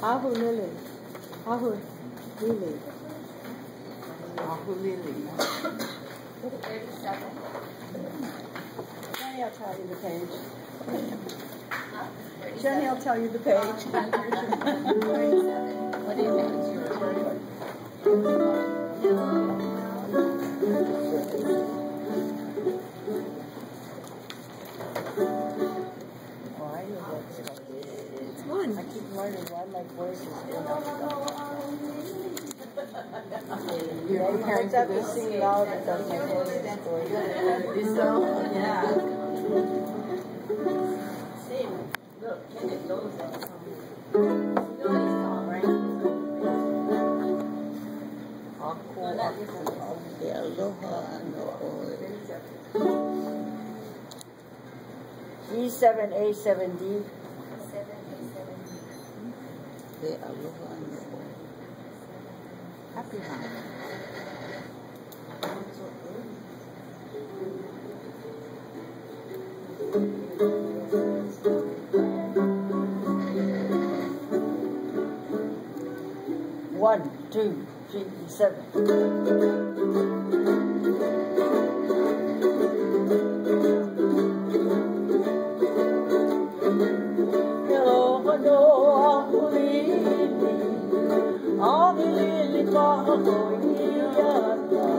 Ahu Lily. Ahu Lily. Ahu Lily. Jenny, I'll tell you the page. Jenny, I'll tell you the page. What do you think is yours? It's fun. I keep wondering why my voice is You're preparing for this? Sing loud because my voice is going. This song? Yeah. Same. Look, Kenneth knows that song. You know this song, right? Aku, No, not this one. the aloha and the oil. E7A7D. The aloha and the oil. Happy hand. One, two, three, 7. Lily,